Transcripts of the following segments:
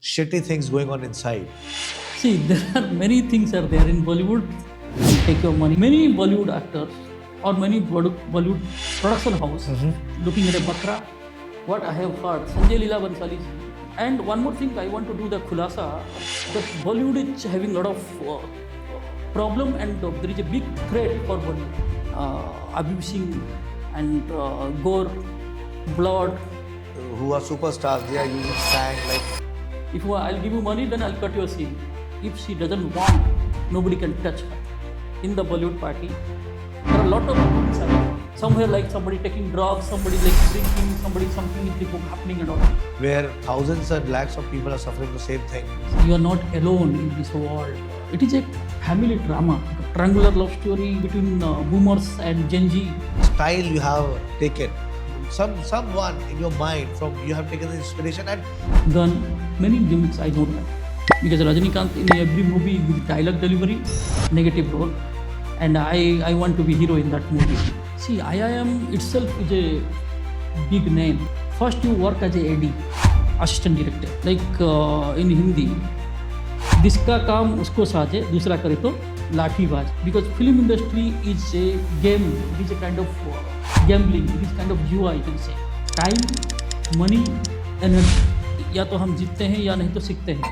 shitty things going on inside? See, there are many things are there in Bollywood. You take your money. Many Bollywood actors or many Bollywood production house looking at a bakra. What I have heard, Sanjay Leela Bansali. And one more thing, I want to do the khulasa that Bollywood is having a lot of problem and there is a big threat for Bollywood. Abusing and gore, blood. Who are superstars, they are using slang like. If I'll give you money, then I'll cut your scene. If she doesn't want, nobody can touch her. In the Bollywood party, there are a lot of things. Somewhere like somebody taking drugs, somebody like drinking, somebody something is happening and all. Where thousands and lakhs of people are suffering the same thing. You are not alone in this world. It is a family drama, a triangular love story between boomers and Gen Z. Style you have taken. Someone in your mind from you have taken the inspiration and Done many gimmicks I don't like. Because Rajinikanth in every movie with dialogue delivery, negative role. And I want to be hero in that movie. See, IIM itself is a big name. First you work as a AD, assistant director. Like in Hindi, जिसका काम उसको साजे दूसरा करे तो लाठीबाज. Because film industry is a game, it is a kind of gambling, it is kind of jua you can say. Time, money, energy. या तो हम जीतते हैं या नहीं तो सीखते हैं.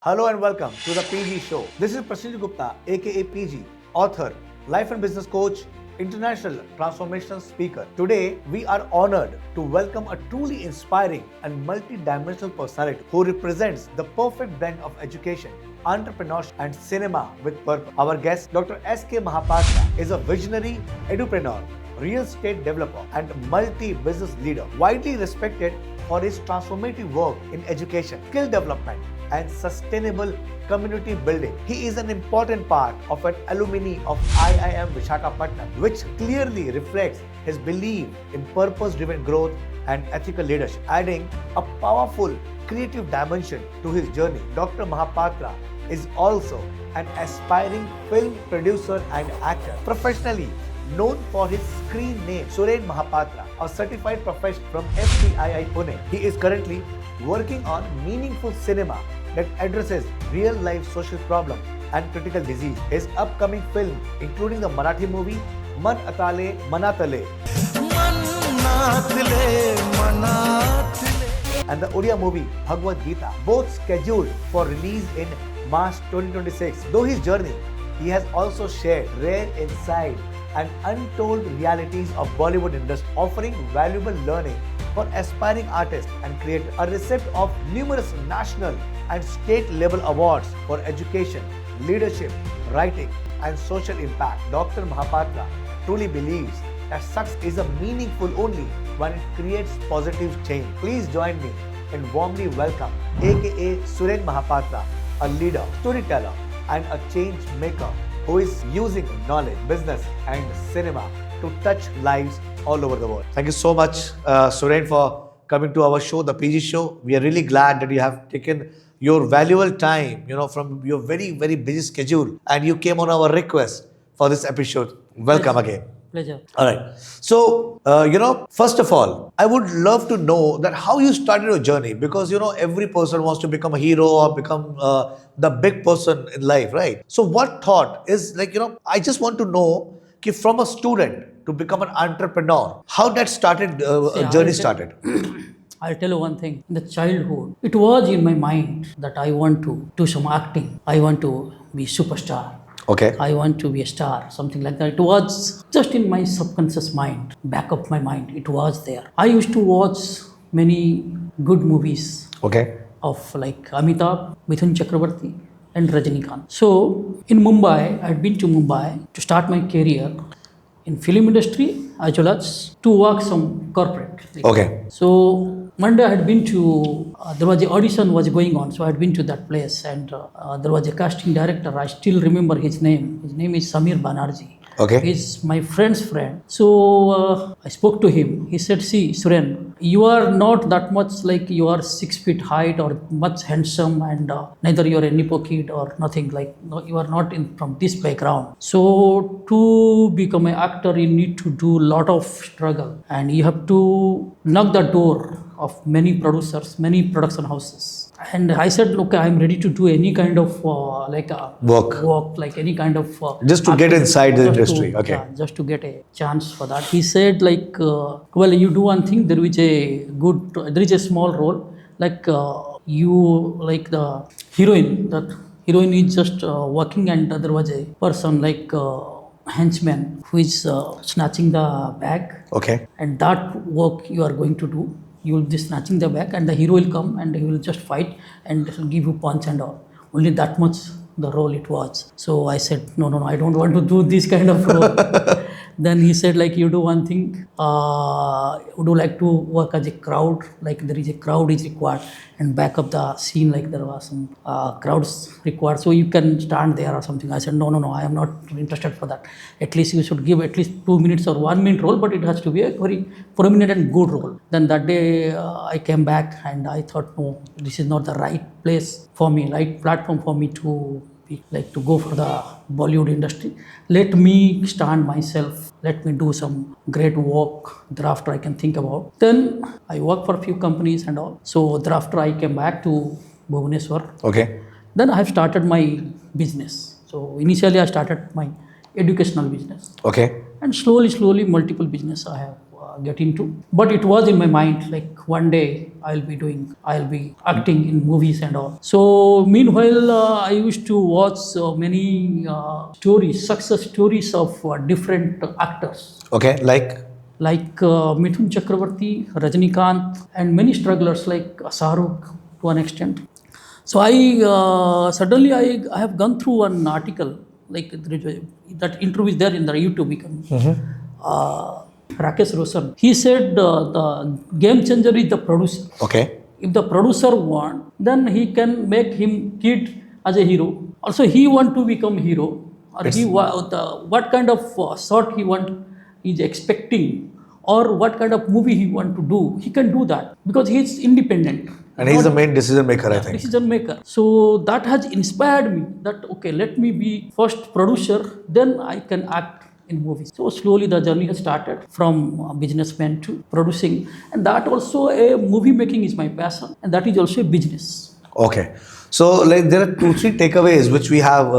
hello and welcome to the PG show. This is Prashanjit Gupta, aka PG, author, life and business coach, international transformational speaker. Today, we are honored to welcome a truly inspiring and multi-dimensional personality who represents the perfect blend of education, entrepreneurship and cinema with purpose. Our guest, Dr. S.K. Mahapatra, is a visionary edupreneur, real estate developer and multi-business leader, widely respected for his transformative work in education, skill development and sustainable community building. He is an important part of an alumni of IIM Visakhapatnam, which clearly reflects his belief in purpose-driven growth and ethical leadership, adding a powerful creative dimension to his journey. Dr. Mahapatra is also an aspiring film producer and actor, professionally known for his screen name Surren Mahapatra, a certified professional from FTII Pune. He is currently working on meaningful cinema that addresses real-life social problems and critical disease. His upcoming film, including the Marathi movie Man Atale Manatale and the Odia movie Bhagavad Gita, both scheduled for release in March 2026. Though his journey, he has also shared rare insight and untold realities of Bollywood industry, offering valuable learning for aspiring artists and creators. A recipient of numerous national and state level awards for education, leadership, writing and social impact, Dr. Mahapatra truly believes that success is meaningful only when it creates positive change. Please join me in warmly welcome aka Surren Mahapatra, a leader, storyteller and a change maker who is using knowledge, business and cinema to touch lives all over the world. Thank you so much, Surren, for coming to our show, the PG show. We are really glad that you have taken your valuable time, from your very, very busy schedule and you came on our request for this episode. Welcome again. Pleasure. All right. So, first of all, I would love to know that how you started your journey because, every person wants to become a hero or become the big person in life, right? So what thought is I just want to know from a student to become an entrepreneur, how that journey started. I'll tell you one thing. In the childhood, it was in my mind that I want to do some acting. I want to be superstar. Okay. I want to be a star, something like that. It was just in my subconscious mind, back of my mind. It was there. I used to watch many good movies. Okay. Of like Amitabh, Mithun Chakrabarti and Rajinikanth. So in Mumbai, I had been to Mumbai to start my career in film industry as well as to work some corporate. Okay. So Monday I had been to, there was an audition was going on, so I had been to that place and there was a casting director, I still remember his name. His name is Samir Banerjee. Okay. He's my friend's friend. So I spoke to him. He said, see, Surren, you are not that much like you are 6 feet height or much handsome, and neither you are any pocket or nothing like, no, you are not in from this background. So to become an actor you need to do lot of struggle, and you have to knock the door of many producers, many production houses. And I said, look, I'm ready to do any kind of work, like any kind of Just to get acting, inside the just industry. to, Okay. yeah, just to get a chance for that. He said, like, well, you do one thing. There is a small role, like you, like the heroine. That heroine is just working, and there was a person like henchman who is snatching the bag, Okay. and that work you are going to do. You will be snatching the bag, and the hero will come and he will just fight and he will give you punch and all. Only that much the role it was. So I said, no, I don't want to do this kind of role. Then he said, like, you do one thing. Would you like to work as a crowd? Like, there is a crowd is required, and back of the scene, like there was some crowds required, so you can stand there or something. I said, no, I am not interested for that. At least you should give at least 2 minutes or 1 minute role, but it has to be a very prominent and good role. Then that day I came back and I thought, no, this is not the right place for me, right platform for me to like to go for the Bollywood industry. Let me stand myself. Let me do some great work. Thereafter, I can think about. Then I worked for a few companies and all. So thereafter, I came back to Bhubaneswar. Okay. Then I have started my business. So initially, I started my educational business. Okay. And slowly, multiple business I have get into. But it was in my mind, like one day I'll be acting in movies and all. So meanwhile, I used to watch many stories, success stories of different actors. Okay. Like Mithun Chakravarti, Rajnikant, and many strugglers like Shahrukh to an extent. So suddenly I have gone through one article, like that interview is there in the YouTube. You can, Rakesh Roshan. He said the game changer is the producer. Okay. If the producer want, then he can make him kid as a hero. Also, he want to become hero, or Yes. what kind of shot he want is expecting, or what kind of movie he want to do. He can do that because he is independent. And he's the main decision maker, I think. Decision maker. So that has inspired me that, okay, let me be first producer, then I can act in movies. So slowly the journey has started from businessman to producing, and that also a movie making is my passion, and that is also a business. Okay. So like there are 2-3 takeaways which we have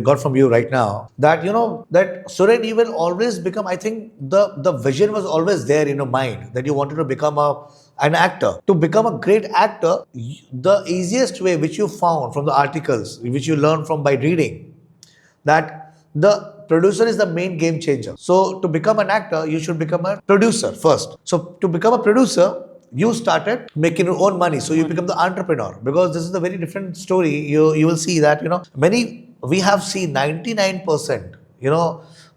got from you right now, that that Surren, you will always become, I think the vision was always there in your mind that you wanted to become an actor. To become a great actor, the easiest way which you found from the articles which you learned from by reading, that the producer is the main game changer. So to become an actor, you should become a producer first. So to become a producer, you started making your own money. So you become the entrepreneur, because this is a very different story. You will see that, we have seen 99%,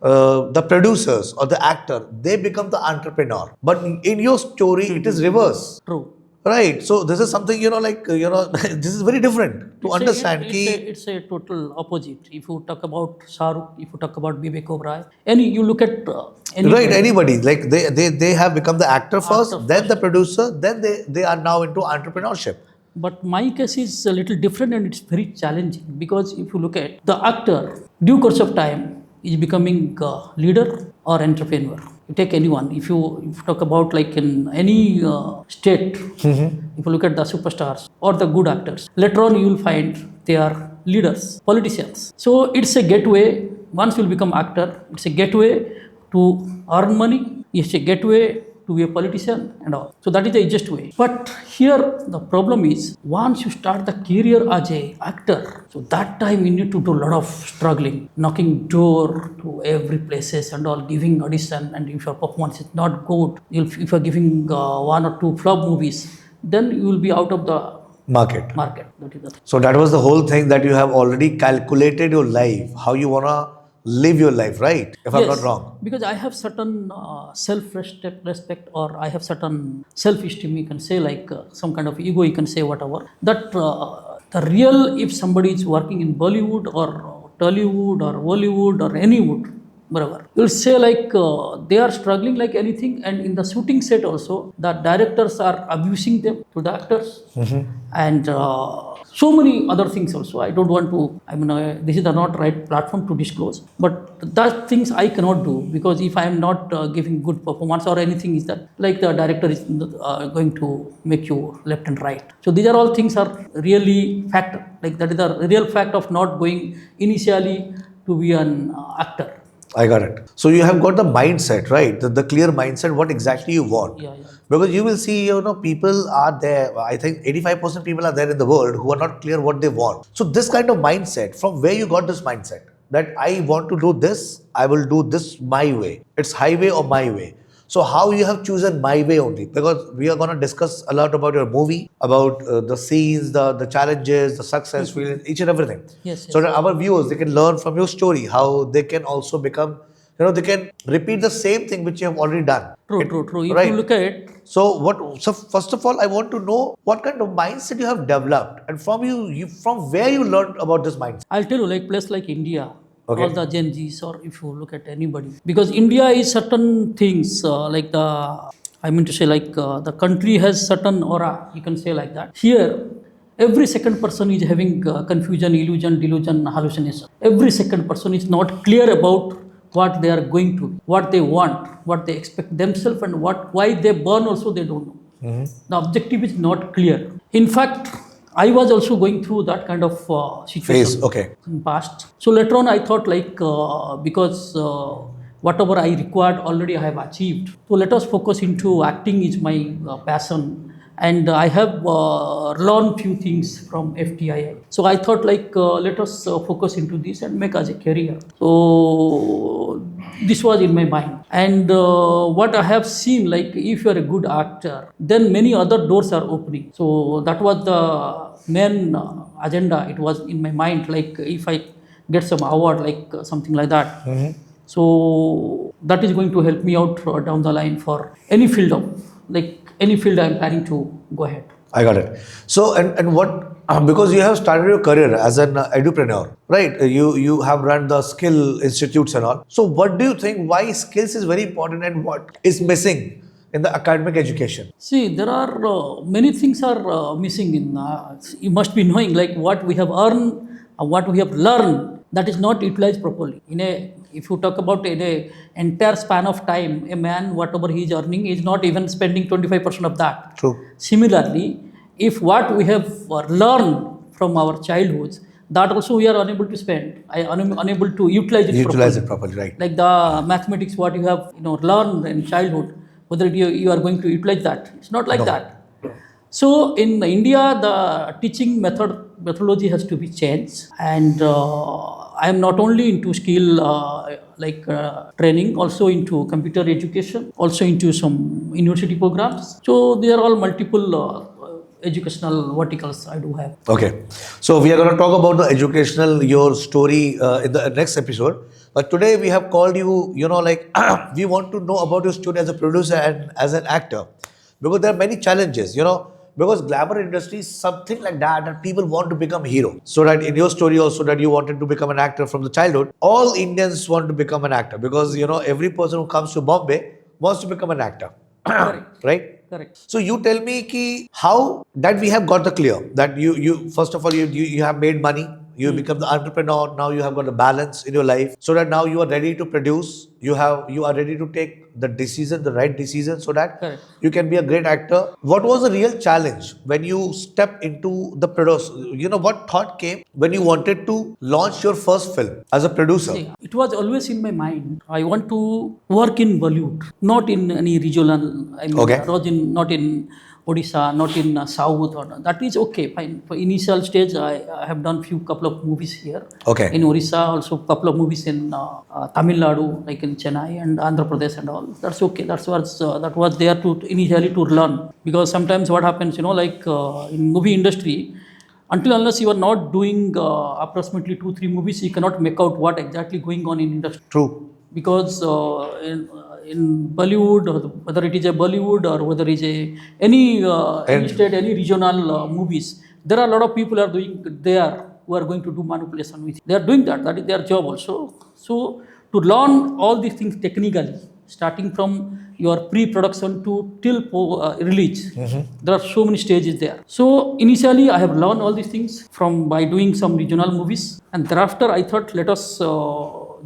the producers or the actor, they become the entrepreneur. But in your story, it is reverse. True. Right. So this is something, this is very different to understand. It's a total opposite. If you talk about Shahrukh, if you talk about Vivek Oberoi, you look at anybody, like they have become the actor first, then the producer, then they are now into entrepreneurship. But my case is a little different, and it's very challenging, because if you look at the actor, due course of time is becoming leader or entrepreneur. You take anyone. If you talk about like in any state, if you look at the superstars or the good actors, later on you will find they are leaders, politicians. So it's a gateway. Once you will become actor, it's a gateway to earn money. It's a gateway to be a politician and all. So that is the easiest way. But here the problem is, once you start the career as a actor, so that time you need to do a lot of struggling, knocking door to every places and all, giving audition, and if your performance is not good, if you're giving 1 or 2 flop movies, then you will be out of the market. That is the thing. So that was the whole thing, that you have already calculated your life, how you wanna live your life, right? If I'm not wrong. Because I have certain self-respect, or I have certain self-esteem, you can say, like some kind of ego, you can say, whatever. That the real, if somebody is working in Bollywood or Tollywood or Bollywood or any wood, Barabar. You'll say like they are struggling like anything, and in the shooting set also, the directors are abusing them to the actors, and so many other things also. I don't want to. I mean, this is the not right platform to disclose, but that things I cannot do because if I am not giving good performance or anything, is that like the director is going to make you left and right. So these are all things are really fact. Like that is the real fact of not going initially to be an actor. I got it. So you have got the mindset, right? The clear mindset, what exactly you want. Yeah, yeah. Because you will see, people are there. I think 85% people are there in the world who are not clear what they want. So this kind of mindset, from where you got this mindset, that I want to do this, I will do this my way. It's highway or my way. So how you have chosen my way only? Because we are going to discuss a lot about your movie, about the scenes, the challenges, the success, feeling, each and everything. Yes, So yes. that our viewers, they can learn from your story how they can also become, they can repeat the same thing which you have already done. True. If Right. you look at it, So first of all, I want to know what kind of mindset you have developed, and from where you learned about this mindset. I'll tell you, like place like India, Okay. all the Gen Zs, or if you look at anybody, because India is certain things like the, I mean to say, like the country has certain aura. You can say like that. Here, every second person is having confusion, illusion, delusion, hallucination. Every second person is not clear about what they are going to, what they want, what they expect themselves, and why they burn. Also, they don't know. The objective is not clear. In fact, I was also going through that kind of situation Phase, okay. in past. So later on, I thought like because whatever I required already I have achieved. So let us focus into acting is my passion, and I have learned few things from FTII. So I thought like let us focus into this and make as a career. So this was in my mind, and what I have seen, like if you are a good actor, then many other doors are opening. So that was the main agenda. It was in my mind, like if I get some award, like something like that. So that is going to help me out down the line for any field of, like any field I'm planning to go ahead. I got it. So and what because you have started your career as an edupreneur, right? You have run the skill institutes and all. So what do you think? Why skills is very important, and what is missing in the academic education? See, there are many things are missing in. You must be knowing like what we have earned, what we have learned, that is not utilized properly. If you talk about in a entire span of time, a man whatever he is earning is not even spending 25% of that. True. Similarly, if what we have learned from our childhoods, that also we are unable to spend, unable to utilize it Utilize properly. it properly, right? Like the mathematics, what you have learned in childhood, whether you are going to utilize that, it's not like that. So in India, the teaching methodology has to be changed, and I am not only into skill training, also into computer education, also into some university programs. So there are all multiple educational verticals I do have. Okay. So we are going to talk about the educational, your story in the next episode. But today we have called you, we want to know about your story as a producer and as an actor. Because there are many challenges, because glamour industry is something like that, and people want to become hero. So that in your story also, that you wanted to become an actor from the childhood. All Indians want to become an actor because, every person who comes to Bombay wants to become an actor. Correct. Right? Correct. So you tell me how that we have got the clear that you first of all you have made money, you become the entrepreneur, now you have got a balance in your life, so that now you are ready to produce, you are ready to take the right decision, so that Correct. you can be a great actor. What was the real challenge when you stepped into the produce? What thought came when you wanted to launch your first film as a producer? See, it was always in my mind. I want to work in Bollywood, not in any regional. I mean, Okay. not in Odisha, not in South. Or that is okay, fine. For initial stage, I have done couple of movies here. Okay. In Odisha, also couple of movies in Tamil Nadu, like in Chennai and Andhra Pradesh and all. That's okay. That was there to initially to learn, because sometimes what happens, in movie industry, until unless you are not doing approximately 2-3 movies, you cannot make out what exactly going on in industry. True. Because in Bollywood, or whether it is a Bollywood or whether it is any state, any regional movies, there are a lot of people who are going to do manipulation with it. They are doing that. That is their job also. So to learn all these things technically, starting from your pre-production to till release. There are so many stages there. So initially, I have learned all these things from by doing some regional movies, and thereafter I thought let us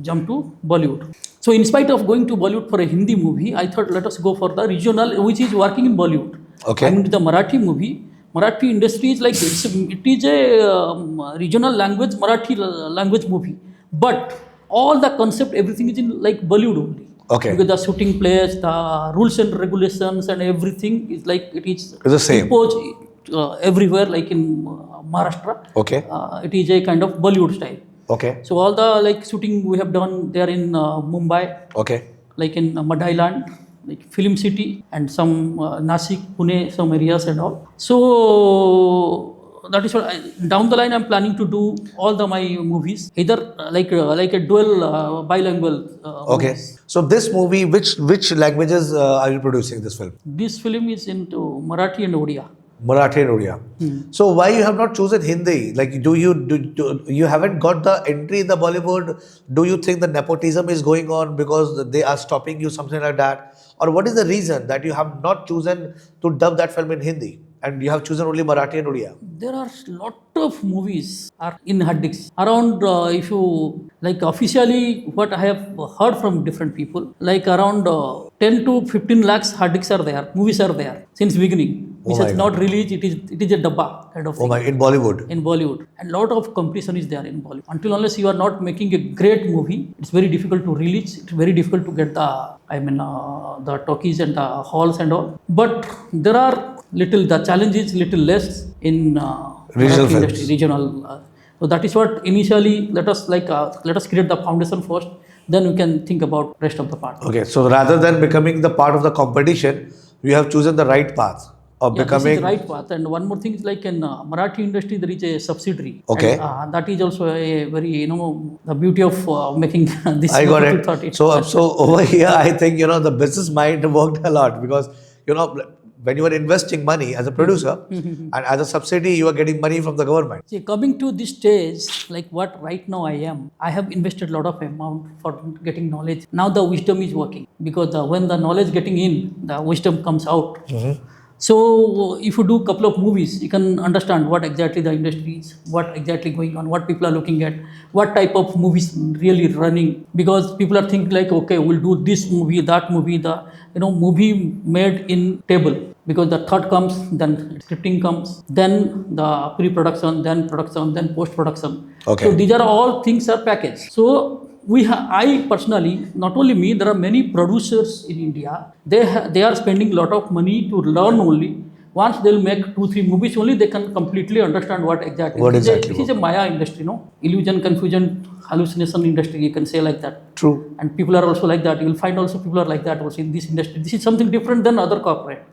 jump to Bollywood. So in spite of going to Bollywood for a Hindi movie, I thought let us go for the regional, which is working in Bollywood. Okay. I mean the Marathi movie. Marathi industry is like it is a regional language, Marathi language movie, but all the concept, everything is in like Bollywood only. Okay. Because the shooting place, the rules and regulations, and everything is like it is it's the same. imposed everywhere, like in Maharashtra. Okay. It is a kind of Bollywood style. Okay. So all the like shooting we have done there in Mumbai, Okay. like in Madailand, like Film City, and some Nasik, Pune, some areas and all. So that is what down the line I'm planning to do all my movies, either like a dual bilingual. Okay. Movies. So this movie, which languages are you producing this film? This film is into Marathi and Odia. Marathi and Odia. So why you have not chosen Hindi? Like, do you haven't got the entry in the Bollywood? Do you think the nepotism is going on because they are stopping you, something like that? Or what is the reason that you have not chosen to dub that film in Hindi and you have chosen only Marathi and Odia? There are lot of movies are in hard disks around. If you like officially, what I have heard from different people, like around 10 to 15 lakhs hard disks are there, movies are there since beginning. Which my has not released. It is a dabba kind of thing. Oh my! In Bollywood. In Bollywood, and lot of competition is there in Bollywood. Until unless you are not making a great movie, it's very difficult to release. It's very difficult to get the talkies and the halls and all. But there are the challenge is little less in Regional films. industry, regional. So that is what initially let us create the foundation first. Then we can think about rest of the part. Okay, so rather than becoming the part of the competition, you have chosen the right path of becoming. This is the right path. And one more thing is like in Marathi industry, there is a subsidiary. Okay. And, that is also a very, the beauty of making this. I got it. So over here, I think, the business mind worked a lot because, when you are investing money as a producer and as a subsidy, you are getting money from the government. See, coming to this stage, like what right now I have invested a lot of amount for getting knowledge. Now the wisdom is working because when the knowledge getting in, the wisdom comes out. So if you do couple of movies, you can understand what exactly the industry is, what exactly going on, what people are looking at, what type of movies really running. Because people are thinking like, okay, we'll do this movie, that movie, the movie made in table. Because the thought comes, then scripting comes, then the pre-production, then production, then post-production. Okay. So these are all things are packaged. So I personally, not only me, there are many producers in India. They are spending a lot of money to learn only. Once they'll make 2-3 movies only, they can completely understand what exactly. This is a Maya industry, illusion, confusion, hallucination industry. You can say like that. True. And people are also like that. You will find also people are like that also in this industry. This is something different than other corporate.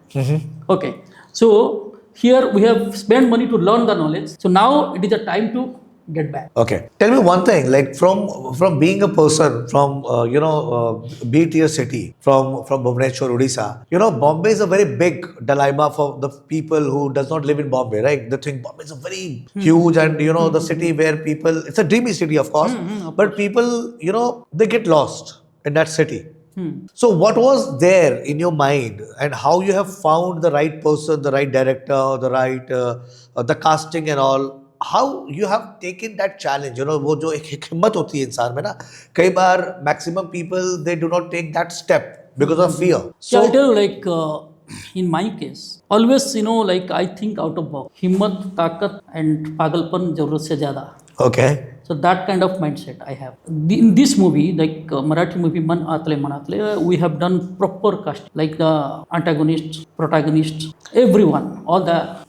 Okay. So here we have spent money to learn the knowledge. So now it is a time to get back. Okay. Tell me one thing, like from being a person from, be tier city, from Bhubaneswar, Odisha, Bombay is a very big dilemma for the people who does not live in Bombay, right? They think Bombay is a very huge and, the city where people, it's a dreamy city, of course, but people, they get lost in that city. So what was there in your mind and how you have found the right person, the right director, the right, the casting and all? How you have taken that challenge, वो जो एक हिम्मत होती है इंसान में ना, कई बार maximum people they do not take that step because of fear. So I'll tell you, like in my case, always I think out of box. हिम्मत, ताकत and पागलपन जरूरत से ज़्यादा. Okay. So that kind of mindset I have. In this movie, like Marathi movie Man Atle Manatle, we have done proper cast, like the antagonists, protagonists, everyone, all the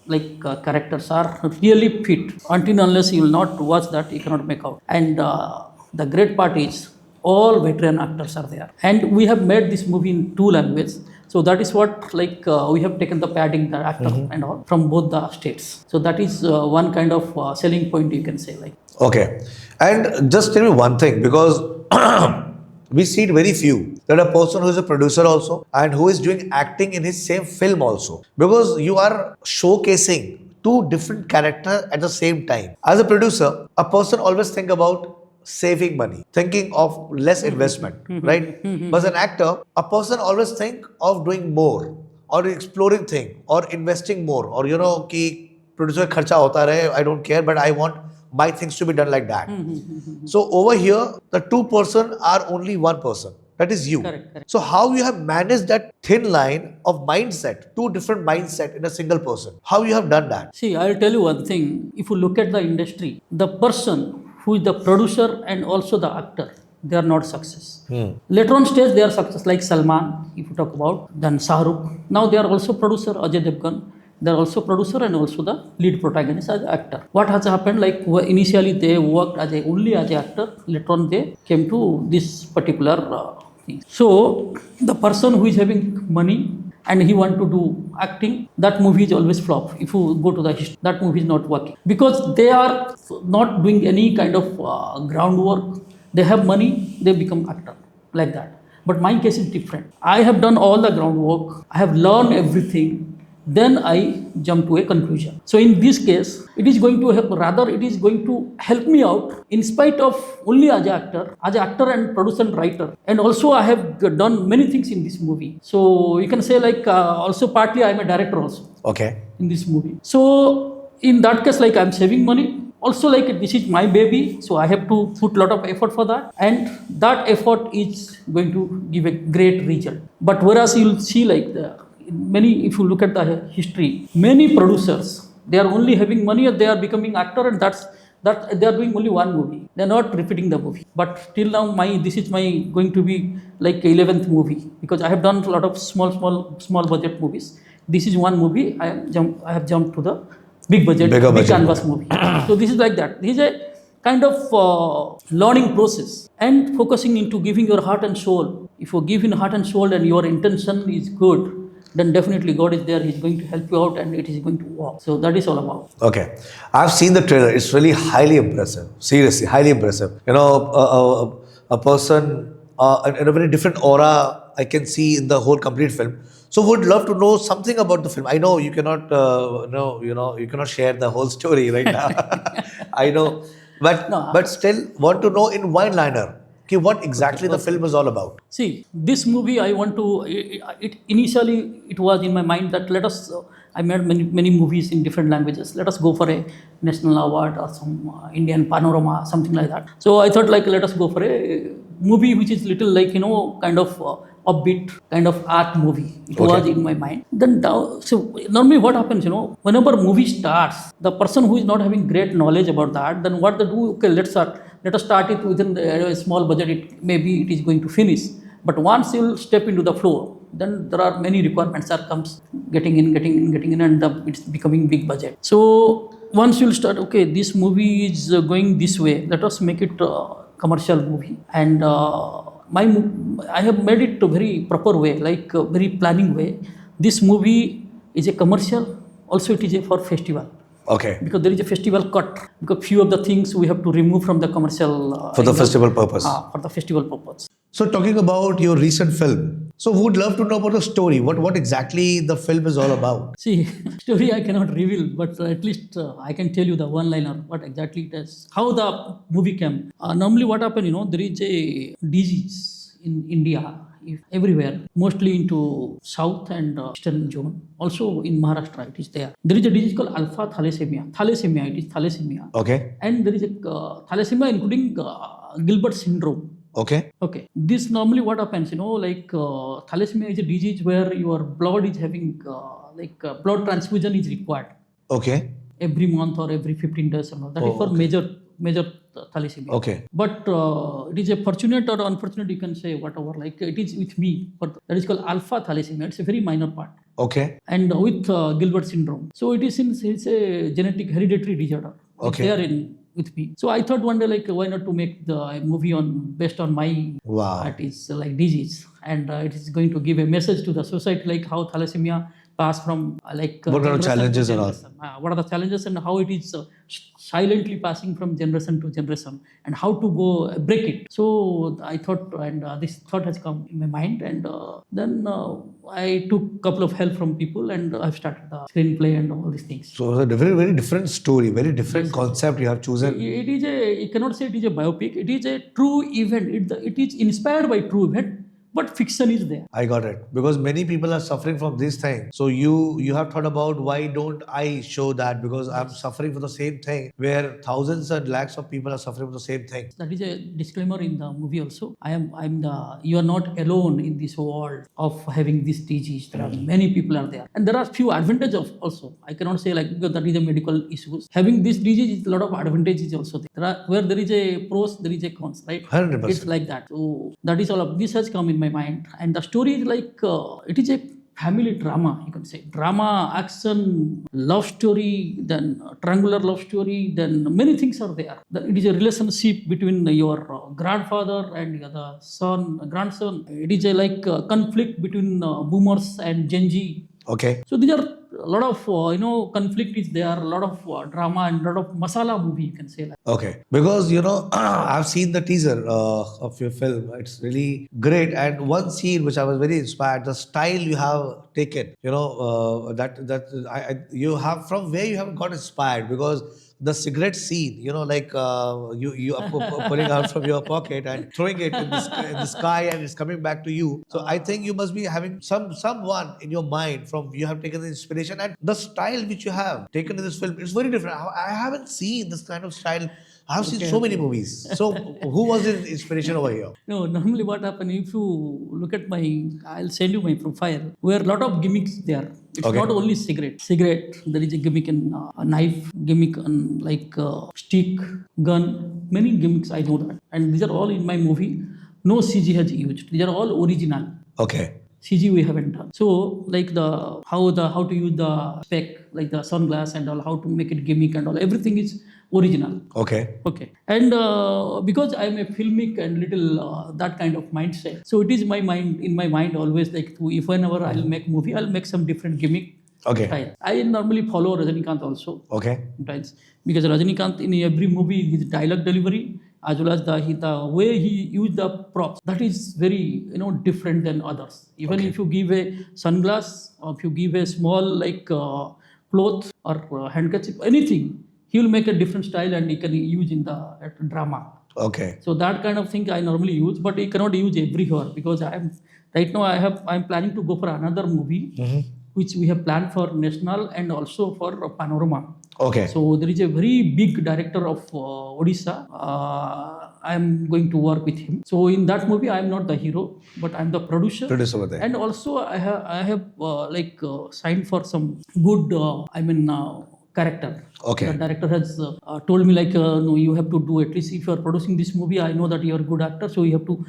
characters are really fit. Until unless you will not watch that, you cannot make out. And the great part is all veteran actors are there. And we have made this movie in 2 languages. So that is what we have taken the padding, the actor and all from both the states. So that is one kind of selling point you can say like. Okay. And just tell me one thing, because we see it very few, that a person who is a producer also and who is doing acting in his same film also, because you are showcasing 2 different characters at the same time. As a producer, a person always think about saving money, thinking of less investment, right? But as an actor, a person always think of doing more or exploring thing or investing more or कि producer खर्चा होता रहे, I don't care, but I want my things to be done like that. So over here, the two person are only one person. That is you. Correct. So how you have managed that thin line of mindset, two different mindset in a single person? How you have done that? See, I'll tell you one thing. If you look at the industry, the person who is the producer and also the actor, they are not success. Later on stage, they are success, like Salman, if you talk about, then Shahrukh. Now they are also producer, Ajay Devgan. They are also producer and also the lead protagonist as actor. What has happened, like initially they worked only as an actor. Later on they came to this particular thing. So the person who is having money and he want to do acting, that movie is always flop. If you go to the history, that movie is not working because they are not doing any kind of groundwork. They have money, they become actor like that. But my case is different. I have done all the groundwork. I have learned everything. Then I jump to a conclusion. So in this case, it is going to help, rather it is going to help me out in spite of only as an actor and producer and writer. And also I have done many things in this movie. So you can say like also partly I am a director also. Okay. In this movie. So in that case, like I am saving money. Also like this is my baby. So I have to put a lot of effort for that. And that effort is going to give a great result. But whereas you'll see like if you look at the history, many producers, they are only having money and they are becoming actor and that they are doing only one movie. They are not repeating the movie. But till now, this is going to be like 11th movie because I have done a lot of small budget movies. This is one movie. I have jumped to the big canvas movie. So this is like that. This is a kind of learning process and focusing into giving your heart and soul. If you give in heart and soul and your intention is good, then definitely God is there. He's going to help you out and it is going to work. So that is all about. Okay. I've seen the trailer. It's really highly impressive. Seriously, highly impressive. A person in a very different aura I can see in the whole complete film. So would love to know something about the film. I know you cannot, you cannot share the whole story right now. I know. But still want to know in one-liner. What exactly the film is all about? See, this movie I want to. Initially it was in my mind that I made many movies in different languages. Let us go for a national award or some Indian panorama, something like that. So I thought like let us go for a movie which is little like kind of upbeat kind of art movie. It was in my mind. Then so normally what happens, whenever movie starts, the person who is not having great knowledge about that, then what they do? Okay, let us start it within a small budget. Maybe it is going to finish. But once you step into the flow, then there are many requirements that comes getting in, and it's becoming big budget. So once you start, okay, this movie is going this way. Let us make it a commercial movie. And I have made it a very proper way, like a very planning way. This movie is a commercial. Also, it is for festival. Okay. Because there is a festival cut. Because few of the things we have to remove from the commercial. For the festival purpose. For the festival purpose. So talking about your recent film. So would love to know about the story. What exactly the film is all about? See, story I cannot reveal, but at least I can tell you the one-liner, what exactly it is. How the movie came. Normally what happened, there is a disease in India. Everywhere, mostly into south and eastern zone. Also in Maharashtra, it is there. There is a disease called alpha thalassemia. It is thalassemia. Okay. And there is a thalassemia including Gilbert syndrome. Okay. This normally what happens, thalassemia is a disease where your blood is having blood transfusion is required. Okay. Every month or every 15 days or not. That is for major thalassemia. Okay. But it is a fortunate or unfortunate, you can say whatever. Like it is with me, but that is called alpha thalassemia. It's a very minor part. Okay. And with Gilbert syndrome. So it is since it's a genetic hereditary disorder. Okay. They are with me. So I thought one day like why not to make the movie based on my wow. That is like disease, and it is going to give a message to the society like how thalassemia pass from What kind of generation to challenges and all? generation. What are the challenges and how it is silently passing from generation to generation and how to go break it. So I thought, and this thought has come in my mind, and then I took a couple of help from people, and I've started the screenplay and all these things. So it's a very, very different story, very different concept you have chosen. It is a, you cannot say it is a biopic. It is a true event. It is inspired by true event, but fiction is there. I got it. Because many people are suffering from this thing. So you have thought about why don't I show that? Because I'm suffering for the same thing where thousands and lakhs of people are suffering from the same thing. That is a disclaimer in the movie also. You are not alone in this world of having this disease. There are many people are there. And there are few advantages of also. I cannot say because that is a medical issues. Having this disease is a lot of advantages also. Where there is a pros, there is a cons, right? 100%. It's like that. So that is all of this has come in my mind. And the story is it is a family drama, you can say. Drama, action, love story, then triangular love story, then many things are there. It is a relationship between your grandfather and the grandson. It is a conflict between boomers and Gen Z. Okay. So these are a lot of conflict is there, a lot of drama and a lot of masala movie, you can say like. Okay. Because I've seen the teaser of your film. It's really great. And one scene which I was very inspired, the style you have taken, you have, from where you have got inspired, because the cigarette scene, you are pulling out from your pocket and throwing it in the sky and it's coming back to you. So I think you must be having someone in your mind from you have taken the inspiration, and the style which you have taken in this film is very different. I haven't seen this kind of style. I have seen so many movies. So who was the inspiration over here? No, normally what happens, if you look at I'll send you my profile, where a lot of gimmicks there. It's not only cigarette. There is a gimmick in a knife, gimmick on stick, gun, many gimmicks I know that. And these are all in my movie. No CG has used. These are all original. Okay. CG we haven't done. So how to use the spec, like the sunglass and all, how to make it gimmick and all, everything is original. Okay. And because I'm a filmic and little that kind of mindset, so it is in my mind always if whenever I'll make movie, I'll make some different gimmick. Okay. Style. I normally follow Rajinikanth also. Okay. Sometimes, because Rajinikanth in every movie, his dialogue delivery as well as the way he used the props, that is very different than others. Even if you give a sunglass or if you give a small cloth or handkerchief, anything, he will make a different style and he can use in the drama. Okay. So that kind of thing I normally use, but I cannot use everywhere because I'm planning to go for another movie, which we have planned for national and also for Panorama. Okay. So there is a very big director of Odisha. I am going to work with him. So in that movie, I am not the hero, but I am the producer. Producer over there. And also I have signed for some good character. Okay. The director has told me no, you have to do, at least if you are producing this movie, I know that you are a good actor, so you have to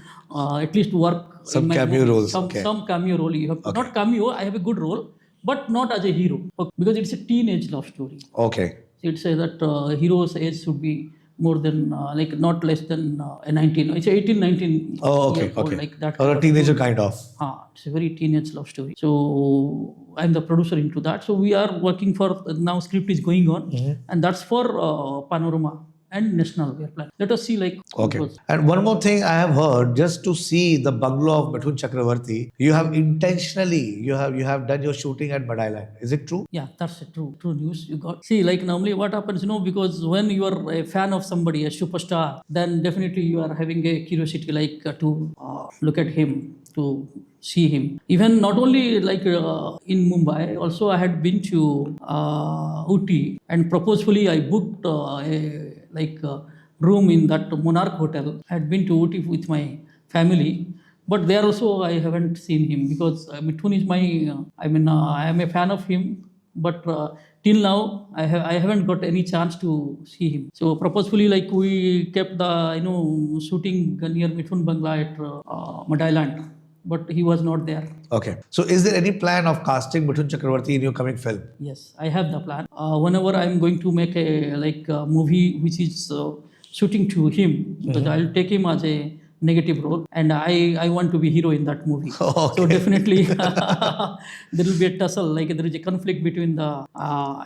at least work some cameo roles. Some cameo role. You have to, not cameo. I have a good role, but not as a hero, because it's a teenage love story. Okay. It says that hero's age should be more than not less than 19. It's 18, 19 years old, like that. Or a teenager kind of. It's a very teenage love story. So I'm the producer into that. So we are working for, now script is going on, and that's for Panorama and national we are planning. Let us see Okay. And one more thing I have heard, just to see the bungalow of Mithun Chakravarti, you have intentionally you have done your shooting at Madai Land. Is it true? Yeah, that's a true news you got. See, normally what happens, because when you are a fan of somebody, a superstar, then definitely you are having a curiosity to look at him, to see him. Even not only in Mumbai, also I had been to Ooty, and purposefully I booked a room in that Monarch Hotel. I had been to Ooty with my family, but there also I haven't seen him because Mithun is I am a fan of him, but till now I haven't got any chance to see him. So purposefully we kept the shooting near Mithun Bangla at Madai Land, but he was not there. Okay. So is there any plan of casting Mithun Chakravarti in your coming film? Yes, I have the plan. Whenever I am going to make a movie which is shooting to him, because I'll take him as a negative role, and I want to be hero in that movie. So Okay. definitely there will be a tussle, like there is a conflict between the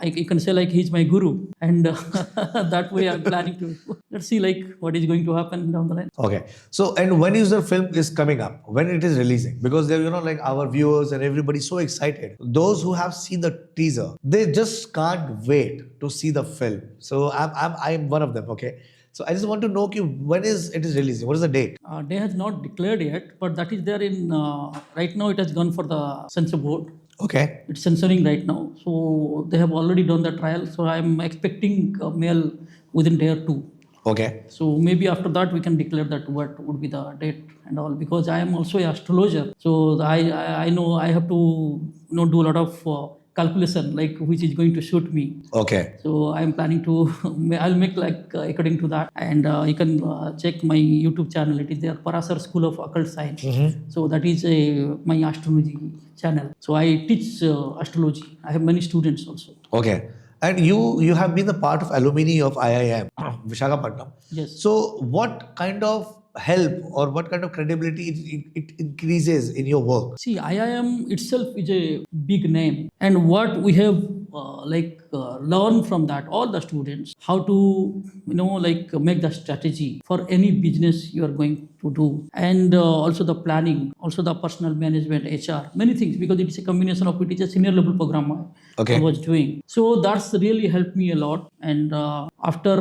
you can say like he's my guru, and that way I'm planning to let's see like what is going to happen down the line. Okay. So, and when is the film is coming up? When it is releasing? Because they're, like our viewers and everybody's so excited. Those who have seen the teaser, they just can't wait to see the film. So I'm one of them. Okay. So I just want to know when is it is releasing? What is the date? They has not declared yet, but that is there in right now. It has gone for the censor board. Okay. It's censoring right now, so they have already done the trial. So I'm expecting mail within day or two. Okay. So maybe after that we can declare that what would be the date and all, because I am also an astrologer. So I know I have to do a lot of calculation, like which is going to suit me. Okay. So I'm planning to I'll make like according to that, and you can check my YouTube channel. It is there, Parasar School of Occult Science. So that is my astrology channel. So I teach astrology. I have many students also. Okay. And you have been the part of alumni of IIM, Visakhapatnam. Yes. So what kind of help or what kind of credibility it increases in your work? See, IIM itself is a big name, and what we have learned from that, all the students, how to make the strategy for any business you are going to do, and also the planning, also the personal management, HR, many things, because it's a combination of it. It's a senior level program Okay. I was doing. So that's really helped me a lot. And after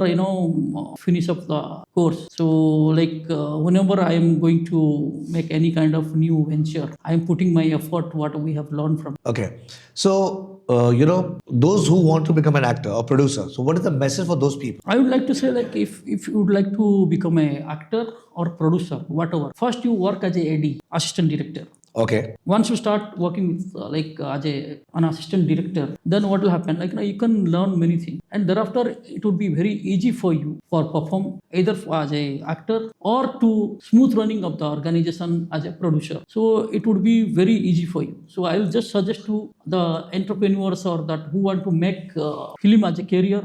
finish up the course, so whenever I am going to make any kind of new venture, I am putting my effort what we have learned from. Okay. So, those who want to become an actor or producer, so what is the message for those people? I would like to say, like, if you would like to become a actor or producer, whatever, first you work as a AD, assistant director. Okay. Once you start working with as an assistant director, then what will happen? You can learn many things, and thereafter it would be very easy for you for perform either as a actor or to smooth running of the organization as a producer. So it would be very easy for you. So I will just suggest to the entrepreneurs or that who want to make film as a career.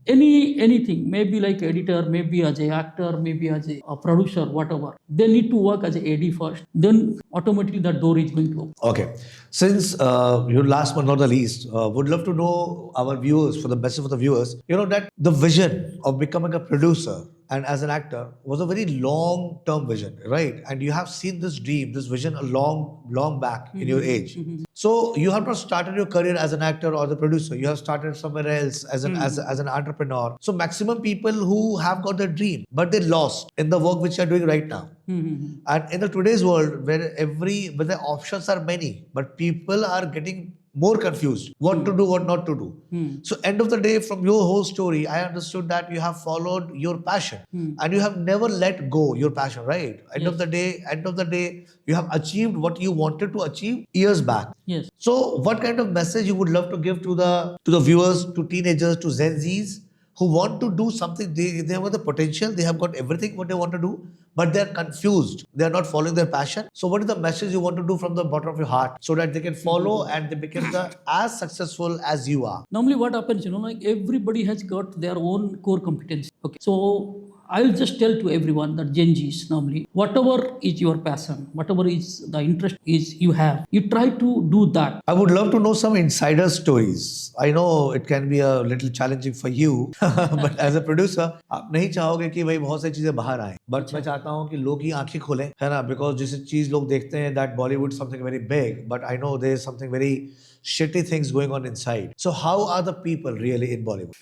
Anything, maybe like editor, maybe as a actor, maybe as a producer, whatever, they need to work as a AD first, then automatically the door is going to open. Okay. Since you last but not the least, would love to know our viewers, for the best of the viewers, that the vision of becoming a producer and as an actor was a very long-term vision, right? And you have seen this dream, this vision a long back in your age. So you have not started your career as an actor or the producer. You have started somewhere else as an entrepreneur. So maximum people who have got their dream, but they lost in the work which you are doing right now. And in the today's world, where the options are many, but people are getting more confused what to do, what not to do. So end of the day, from your whole story, I understood that you have followed your passion and you have never let go your passion, right? End of the day, you have achieved what you wanted to achieve years back. Yes. So what kind of message you would love to give to the viewers, to teenagers, to Gen Zs who want to do something? They have got the potential, they have got everything what they want to do, but they're confused. They're not following their passion. So what is the message you want to do from the bottom of your heart so that they can follow and they become as successful as you are? Normally what happens, everybody has got their own core competence. Okay. So I will just tell to everyone that Gen Zs, normally, whatever is your passion, whatever is the interest is you have, you try to do that. I would love to know some insider stories. I know it can be a little challenging for you, but as a producer, आप नहीं चाहोगे कि भाई बहुत सारी चीजें बाहर आए. But मैं चाहता हूँ कि लोग की आंखें खोलें, है ना? Because जिस चीज लोग देखते हैं that Bollywood something very big, but I know there is something very shitty things going on inside. So how are the people really in Bollywood?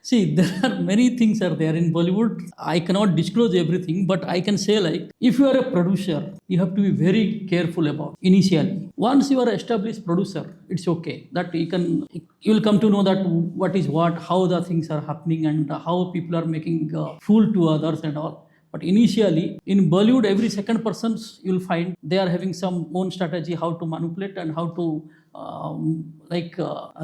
See, there are many things are there in Bollywood. I cannot disclose everything, but I can say, like, if you are a producer, you have to be very careful about initially. Once you are an established producer, it's okay. That you will come to know that what is what, how the things are happening, and how people are making fool to others and all. But initially, in Bollywood, every second person you'll find they are having some own strategy how to manipulate and how to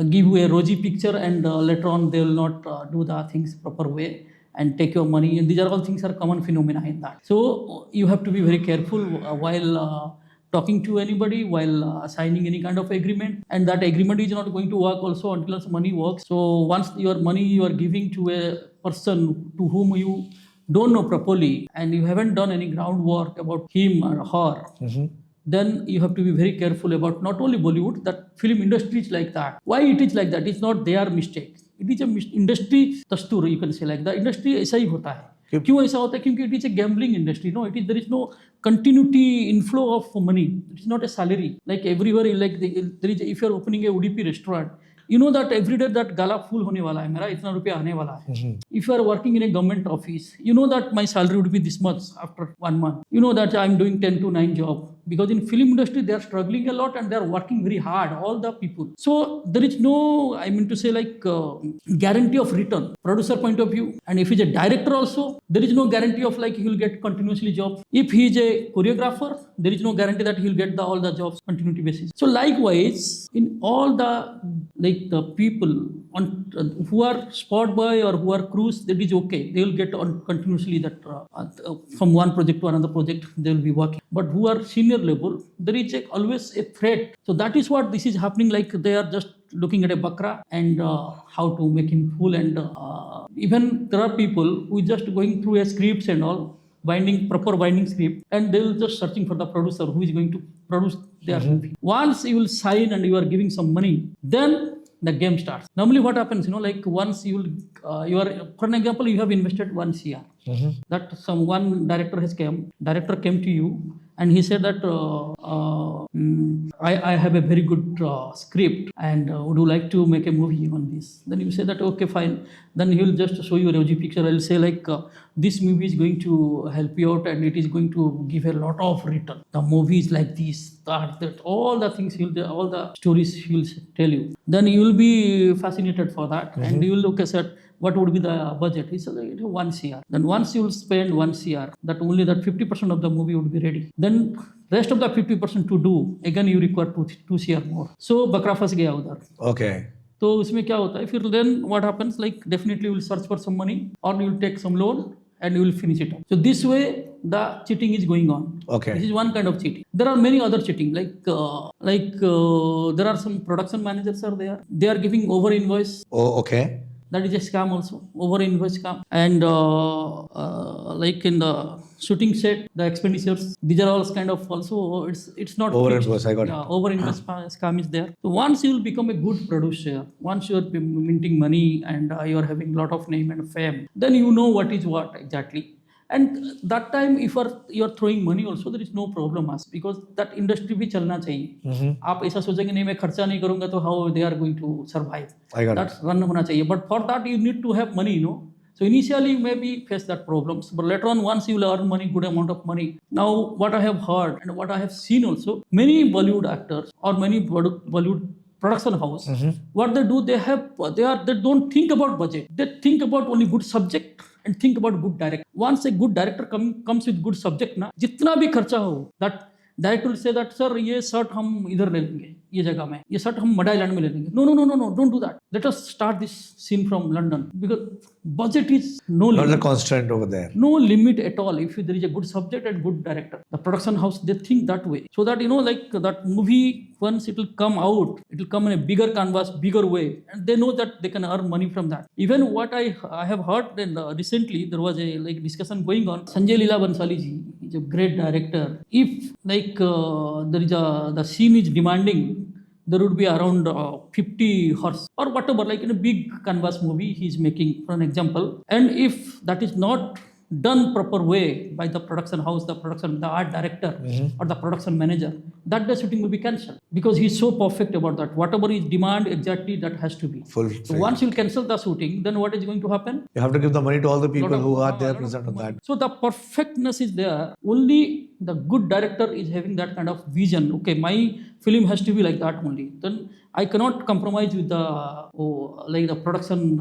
give you a rosy picture, and later on they will not do the things proper way and take your money. And these are all things are common phenomena in that. So you have to be very careful while talking to anybody, while signing any kind of agreement, and that agreement is not going to work also until money works. So once your money you are giving to a person to whom you don't know properly and you haven't done any groundwork about him or her, then you have to be very careful about not only Bollywood, that film industry is like that. Why it is like that? It's not their mistake. It is a industry dastur, you can say like the industry ऐसा ही होता है. क्यों ऐसा होता है? क्योंकि it is a gambling industry. No, there is no continuity inflow of money. It is not a salary. Like everywhere, like there is if you are opening a UDP restaurant, you know that every day that gala full होने वाला है मेरा इतना रुपया आने वाला है. If you are working in a government office, you know that my salary would be this much after 1 month. You know that I am doing 10 to 9 job. Because in film industry, they are struggling a lot and they are working very hard, all the people. So there is no, I mean to say like guarantee of return, producer point of view. And if he's a director also, there is no guarantee of like he will get continuously jobs. If he is a choreographer, there is no guarantee that he will get all the jobs continuity basis. So likewise, in all the like the people on who are spot boy or who are crews, that is okay. They will get on continuously that from one project to another project, they will be working. But who are senior level, there is always a threat. So that is what this is happening. Like they are just looking at a bakra and how to make him full. And even there are people who just going through a scripts and all, proper binding script, and they will just searching for the producer who is going to produce their movie. Once you will sign and you are giving some money, then the game starts. Normally what happens, like once you are, for an example, you have invested 1 CR. That one director came to you and he said that I have a very good script and would you like to make a movie on this? Then you say that okay, fine. Then he will just show you a rosy picture. I will say like this movie is going to help you out and it is going to give a lot of return. The movie is like this, that all the things all the stories he will tell you. Then you will be fascinated for that and you will look at what would be the budget? He said 1 CR. Then once you will spend 1 CR, that only that 50% of the movie would be ready. Then rest of the 50% to do, again you require 2 CR more. So bakra fas gaya udhar. Okay. तो उसमें क्या होता है फिर then what happens, like definitely you will search for some money or you will take some loan and you will finish it up. So this way the cheating is going on. Okay. This is one kind of cheating. There are many other cheating like there are some production managers are there. They are giving over invoice. Oh, okay. That is a scam also, over invoice scam. And like in the shooting set, the expenditures, these are all kind of also, it's not over fixed. invoice, I got it. Over invoice scam is there. So once you will become a good producer, once you are minting money and you are having a lot of name and fame, then you know what is what exactly. And that time if you are throwing money also, there is no problem as because that industry भी चलना चाहिए. आप ऐसा सोचेंगे नहीं मैं खर्चा नहीं करूँगा तो how they are going to survive. That's run होना चाहिए. But for that you need to have money, So initially you maybe face that problems, but later on once you will earn money, good amount of money. Now what I have heard and what I have seen also, many Bollywood actors or many Bollywood production house, what they do, they don't think about budget. They think about only good subject and think about good director. Once a good director comes with good subject ना, जितना भी खर्चा हो, that director will say that sir ये shirt हम इधर ले लेंगे ये जगह में, ये शर्ट हम मड आइलैंड में ले लेंगे. No, don't do that. Let us start this scene from London because budget is no limit. Not a constraint over there. No limit at all. If there is a good subject and good director, the production house they think that way, so that like that movie once it will come out, it will come in a bigger canvas, bigger way, and they know that they can earn money from that. Even what I have heard, and recently there was a discussion going on. Sanjay Leela Bansali ji is a great director. If there is the scene is demanding, there would be around 50 horse or whatever, like in a big canvas movie he is making, for an example. And if that is not done proper way by the production house, the art director or the production manager, that the shooting will be cancelled because he is so perfect about that. Whatever is demand exactly, that has to be. So once you cancel the shooting, then what is going to happen? You have to give the money to all the people who are there present on that. So the perfectness is there. Only the good director is having that kind of vision. Okay, my film has to be like that only. Then I cannot compromise with the production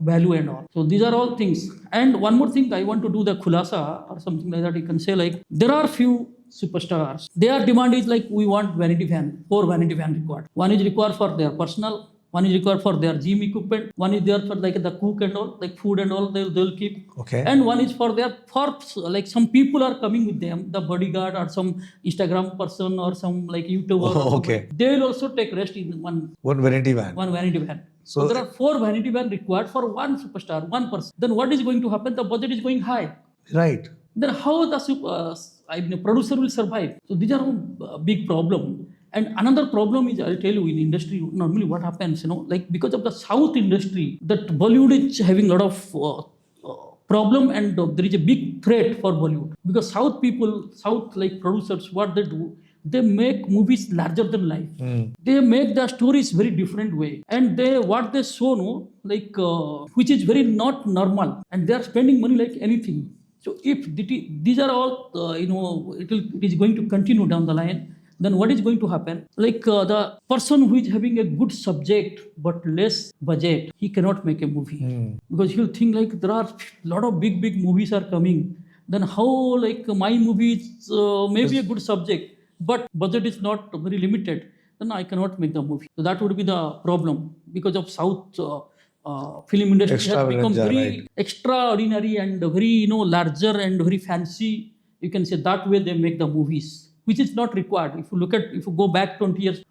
value and all. So these are all things. And one more thing, I want to do the khulasa or something like that. You can say like there are few superstars. Their demand is like we want vanity van, 4 vanity van required. One is required for their personal One is required for their gym equipment. One is there for like the cook and all, like food and all. They'll keep. Okay. And one is for their like some people are coming with them, the bodyguard or some Instagram person or some like YouTuber. Oh, okay. They will also take rest in one vanity van. One vanity van. So there are 4 vanity van required for one superstar, one person. Then what is going to happen? The budget is going high. Right. Then how the producer will survive? So these are a big problem. And another problem is, I'll tell you, in industry, normally what happens, like because of the South industry, that Bollywood is having a lot of problem, and there is a big threat for Bollywood. Because South like producers, what they do, they make movies larger than life. They make the stories very different way. And what they show, which is very not normal. And they are spending money like anything. So if these are all, it is going to continue down the line, then what is going to happen? Like the person who is having a good subject but less budget, he cannot make a movie. Because he'll think like there are a lot of big movies are coming. Then how like my movie is maybe a good subject, but budget is not very limited, then I cannot make the movie. So that would be the problem. Because of South film industry has become very extraordinary and very larger and very fancy. You can say that way they make the movies, which is not required. If you go back 20 years